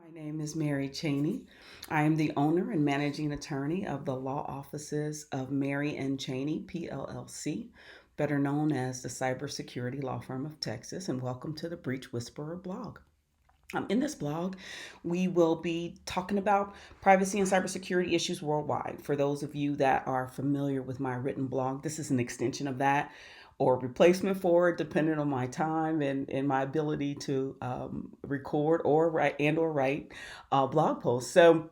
My name is Mary Cheney. I am the owner and managing attorney of the law offices of Mary and Cheney, PLLC, better known as the Cybersecurity Law Firm of Texas, and welcome to the Breach Whisperer blog. In this blog, we will be talking about privacy and cybersecurity issues worldwide. For those of you that are familiar with my written blog, this is an extension of that or replacement for it, depending on my time and my ability to record or write blog posts. So,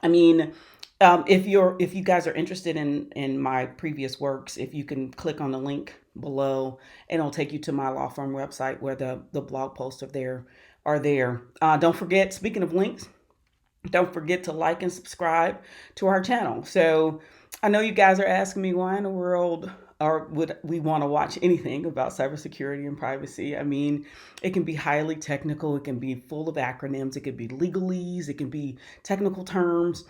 I mean, if you guys are interested in my previous works, if you can click on the link below, and it'll take you to my law firm website where the blog posts are there. Don't forget, speaking of links, don't forget to like and subscribe to our channel. So I know you guys are asking me why in the world or would we want to watch anything about cybersecurity and privacy. I mean, it can be highly technical, it can be full of acronyms, it could be legalese, it can be technical terms.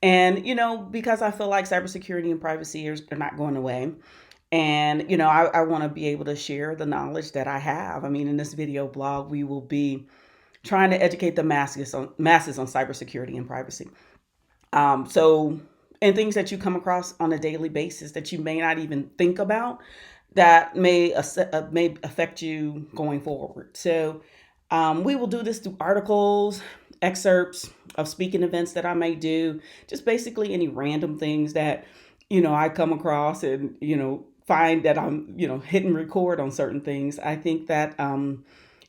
And, because I feel like cybersecurity and privacy are not going away. And, I want to be able to share the knowledge that I have. I mean, in this video blog, we will be trying to educate the masses on cybersecurity and privacy. So, and things that you come across on a daily basis that you may not even think about that may affect you going forward. So, we will do this through articles, excerpts of speaking events that I may do, just basically any random things that I come across and find that I'm hitting record on certain things. I think that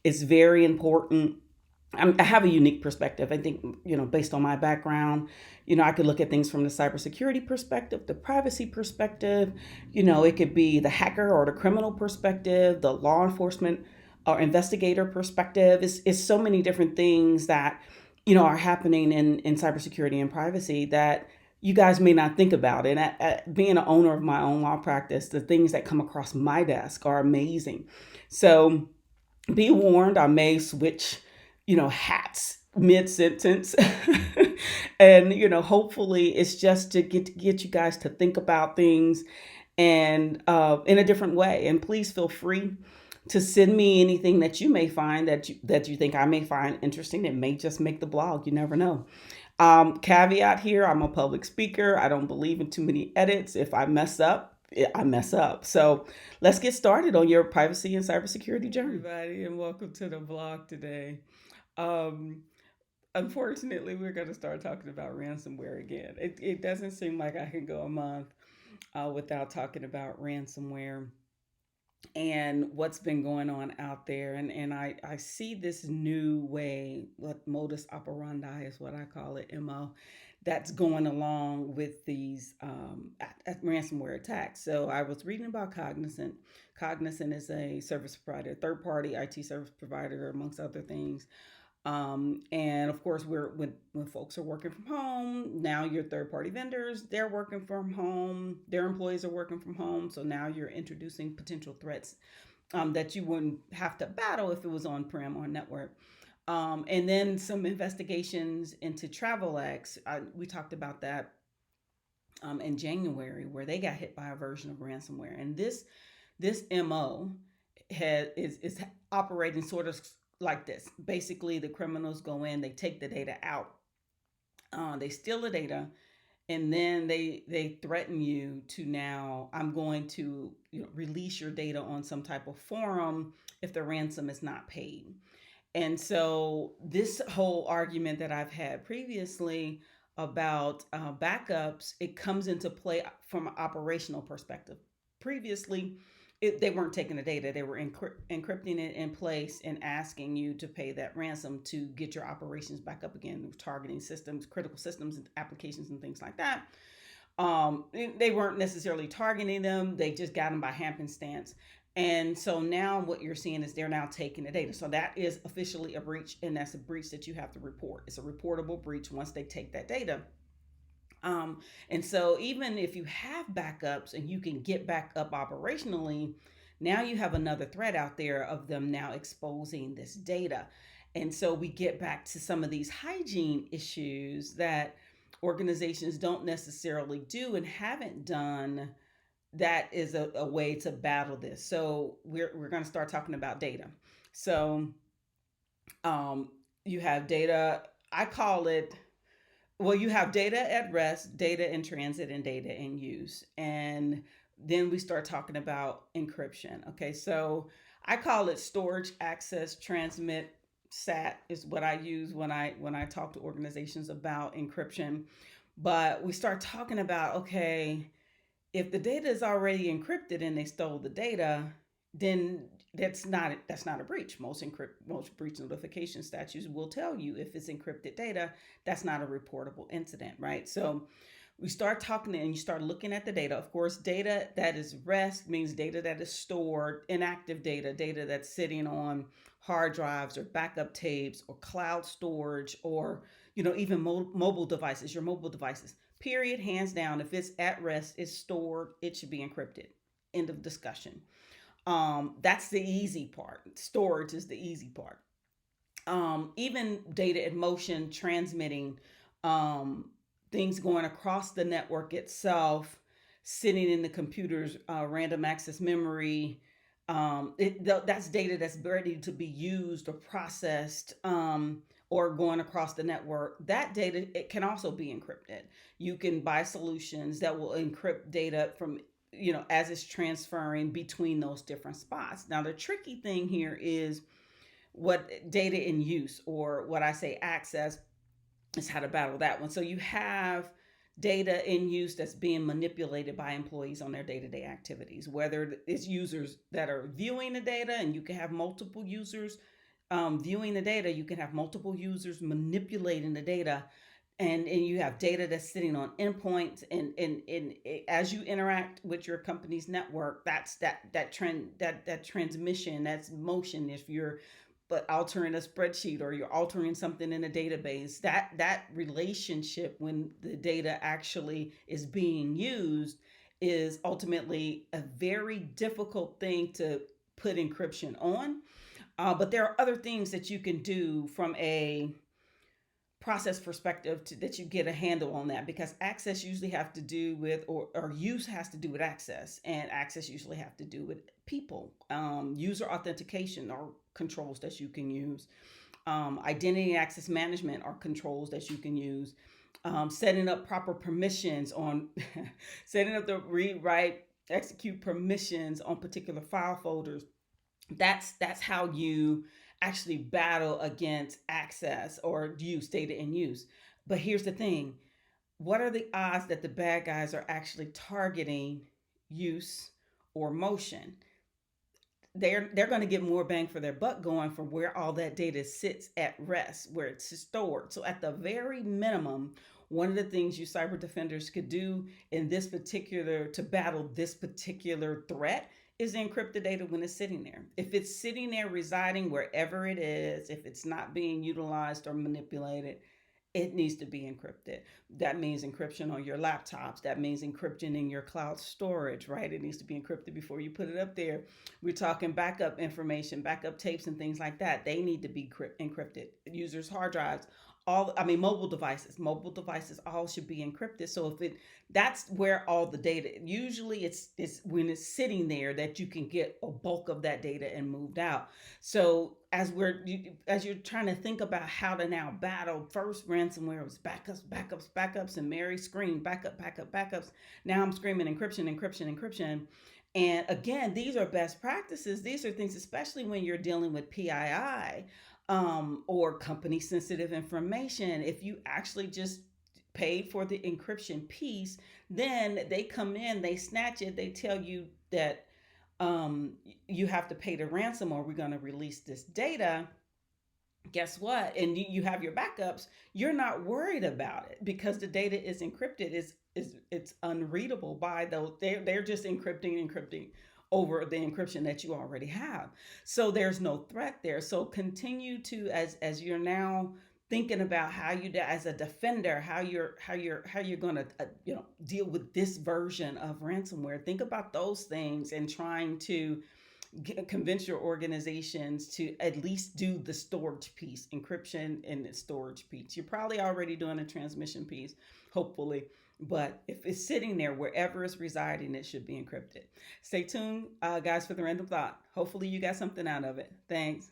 it's very important. I have a unique perspective. I think, based on my background, I could look at things from the cybersecurity perspective, the privacy perspective, it could be the hacker or the criminal perspective, the law enforcement or investigator perspective. It's so many different things that, are happening in cybersecurity and privacy that you guys may not think about. And being an owner of my own law practice, the things that come across my desk are amazing. So be warned, I may switch hats mid sentence. And, hopefully it's just to get you guys to think about things and in a different way. And please feel free to send me anything that you may find that you think I may find interesting. It may just make the blog. You never know. Caveat here, I'm a public speaker. I don't believe in too many edits. If I mess up, I mess up. So let's get started on your privacy and cybersecurity journey. Everybody, and welcome to the blog today. Um, Unfortunately, we're going to start talking about ransomware again. It doesn't seem like I can go a month without talking about ransomware and what's been going on out there. And I see this new way, what modus operandi is what I call it, MO, that's going along with these ransomware attacks. So I was reading about Cognizant. Cognizant is a service provider, third party IT service provider, amongst other things. And of course, when folks are working from home, now your third party vendors, they're working from home, their employees are working from home. So now you're introducing potential threats that you wouldn't have to battle if it was on prem or network. And then some investigations into TravelX. We talked about that in January, where they got hit by a version of ransomware. And this MO is operating sort of like this. Basically, the criminals go in, they take the data out, they steal the data, and then they threaten you to, now I'm going to release your data on some type of forum if the ransom is not paid. And so this whole argument that I've had previously about backups, it comes into play from an operational perspective. Previously, they weren't taking the data; they were encrypting it in place and asking you to pay that ransom to get your operations back up again, targeting systems, critical systems, and applications, and things like that. They weren't necessarily targeting them; they just got them by happenstance. And so now what you're seeing is they're now taking the data. So that is officially a breach, and that's a breach that you have to report. It's a reportable breach once they take that data. And so even if you have backups and you can get back up operationally, now you have another threat out there of them now exposing this data. And so we get back to some of these hygiene issues that organizations don't necessarily do and haven't done. That is a way to battle this. So we're going to start talking about data. So you have data I call it, well, you have data at rest, data in transit, and data in use. And then we start talking about encryption. Okay, so I call it storage, access, transmit, SAT is what I use when I talk to organizations about encryption. But we start talking about, okay, if the data is already encrypted and they stole the data, then that's not a breach. Most breach notification statutes will tell you if it's encrypted data, that's not a reportable incident, right? So we start talking and you start looking at the data. Of course, data that is rest means data that is stored, inactive data, data that's sitting on hard drives or backup tapes or cloud storage, or even mobile devices, your mobile devices. Period, hands down. If it's at rest, it's stored, it should be encrypted. End of discussion. That's the easy part. Storage is the easy part. Even data in motion, transmitting, um, things going across the network itself, sitting in the computer's random access memory. That's data that's ready to be used or processed, or going across the network. That data, it can also be encrypted. You can buy solutions that will encrypt data from, as it's transferring between those different spots. Now, the tricky thing here is what data in use, or what I say access, is how to battle that one. So you have data in use that's being manipulated by employees on their day-to-day activities, whether it's users that are viewing the data, and you can have multiple users viewing the data, you can have multiple users manipulating the data, and you have data that's sitting on endpoints, and as you interact with your company's network, that's that transmission, that's motion. If you're but altering a spreadsheet, or you're altering something in a database, that relationship, when the data actually is being used, is ultimately a very difficult thing to put encryption on. But there are other things that you can do from a process perspective that you get a handle on that, because access usually have to do with, or use has to do with access, and access usually have to do with people. User authentication are controls that you can use. Identity and access management are controls that you can use. Setting up proper permissions on setting up the read, write, execute permissions on particular file folders. That's how you actually battle against access or use, data in use. But here's the thing: what are the odds that the bad guys are actually targeting use or motion? They're going to get more bang for their buck going from where all that data sits at rest, where it's stored. So at the very minimum, one of the things you cyber defenders could do in this particular to battle this particular threat is encrypt the data when it's sitting there. If it's sitting there residing wherever it is, if it's not being utilized or manipulated, it needs to be encrypted. That means encryption on your laptops. That means encryption in your cloud storage, right? It needs to be encrypted before you put it up there. We're talking backup information, backup tapes, and things like that. They need to be encrypted. Users' hard drives, mobile devices all should be encrypted. So if it that's where all the data, usually it's when it's sitting there that you can get a bulk of that data and moved out. So as you're trying to think about how to now battle, first ransomware was backups, backups, backups, and Mary screamed backup, backup, backups. Now I'm screaming encryption, encryption, encryption. And again, these are best practices. These are things, especially when you're dealing with PII, or company sensitive information. If you actually just paid for the encryption piece, then they come in, they snatch it, they tell you that you have to pay the ransom or we're going to release this data. Guess what? And you have your backups. You're not worried about it because the data is encrypted. It's unreadable by those. They're just encrypting over the encryption that you already have. So there's no threat there. So continue to, as you're now thinking about how you, as a defender, how you're going to deal with this version of ransomware. Think about those things and trying to convince your organizations to at least do the storage piece, encryption and the storage piece. You're probably already doing a transmission piece, hopefully, but if it's sitting there wherever it's residing, it should be encrypted. Stay tuned, guys, for the random thought. Hopefully you got something out of it. Thanks.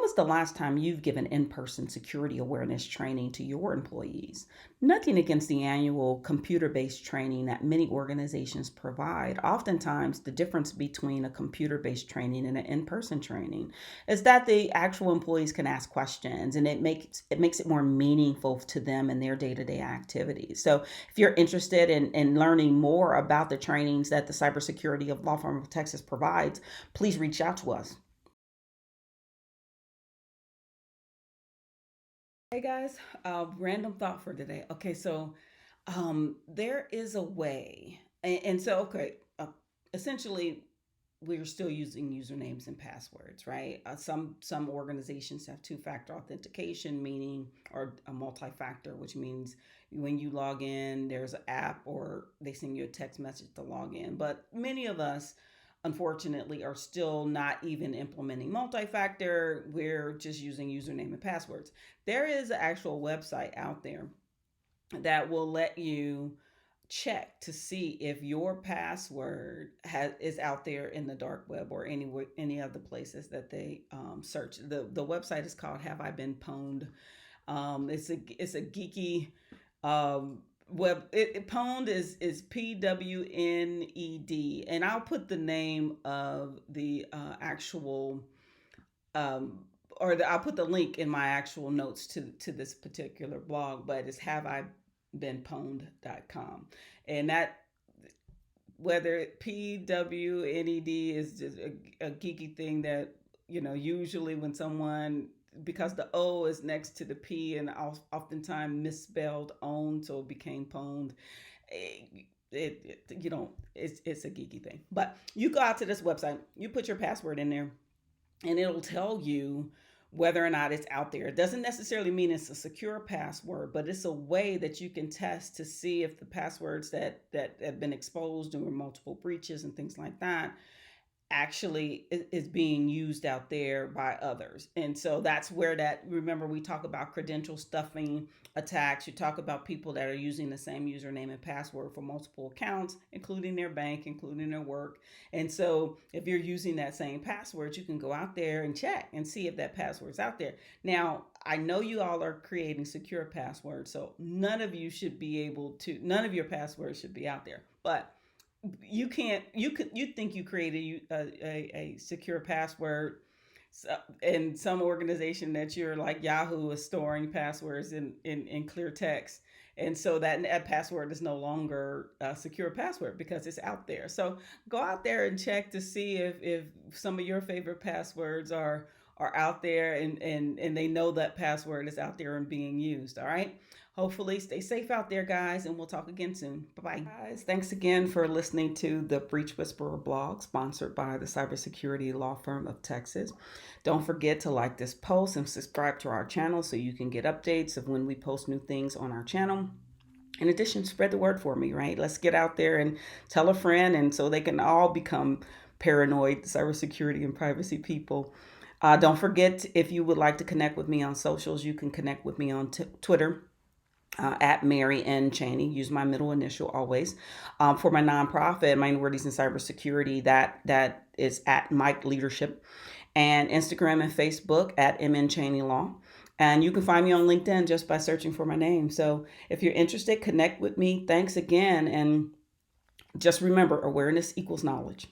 was the last time you've given in person security awareness training to your employees? Nothing against the annual computer based training that many organizations provide. Oftentimes, the difference between a computer based training and an in person training is that the actual employees can ask questions, and it makes it more meaningful to them in their day to day activities. So, if you're interested in learning more about the trainings that the Cybersecurity of Law Firm of Texas provides, please reach out to us. Hey guys, random thought for today. Okay, so there is a way, and so okay, essentially, we're still using usernames and passwords, right? Some organizations have two-factor authentication, meaning or a multi-factor, which means when you log in, there's an app or they send you a text message to log in. But many of us, unfortunately, are still not even implementing multi-factor. We're just using username and passwords. There is an actual website out there that will let you check to see if your password is out there in the dark web or any of the places that they search. The website is called Have I Been Pwned? It's a geeky web. Pwned is PWNED, and I'll put the name of the actual I'll put the link in my actual notes to this particular blog, but it's haveibeenpwned.com. And that, whether PWNED is just a geeky thing that, usually when someone, because the O is next to the P and oftentimes misspelled owned, so it became pwned. It's a geeky thing. But you go out to this website, you put your password in there, and it'll tell you whether or not it's out there. It doesn't necessarily mean it's a secure password, but it's a way that you can test to see if the passwords that have been exposed during multiple breaches and things like that actually is being used out there by others. And so that's where that, remember, we talk about credential stuffing attacks. You talk about people that are using the same username and password for multiple accounts, including their bank, including their work. And so if you're using that same password, you can go out there and check and see if that password's out there. Now, I know you all are creating secure passwords, so none of your passwords should be out there. But you think you created a secure password, in some organization that you're like Yahoo is storing passwords in clear text, and so that password is no longer a secure password because it's out there. So go out there and check to see if some of your favorite passwords are out there, and they know that password is out there and being used. All right. Hopefully, stay safe out there, guys, and we'll talk again soon. Bye bye. Guys, thanks again for listening to the Breach Whisperer blog, sponsored by the Cybersecurity Law Firm of Texas. Don't forget to like this post and subscribe to our channel so you can get updates of when we post new things on our channel. In addition, spread the word for me, right? Let's get out there and tell a friend, and so they can all become paranoid cybersecurity and privacy people. Don't forget, if you would like to connect with me on socials, you can connect with me on Twitter at Mary N. Cheney. Use my middle initial always. For my nonprofit, Minorities in Cybersecurity, that is at Mike Leadership, and Instagram and Facebook at MN Cheney Law. And you can find me on LinkedIn just by searching for my name. So if you're interested, connect with me. Thanks again. And just remember, awareness equals knowledge.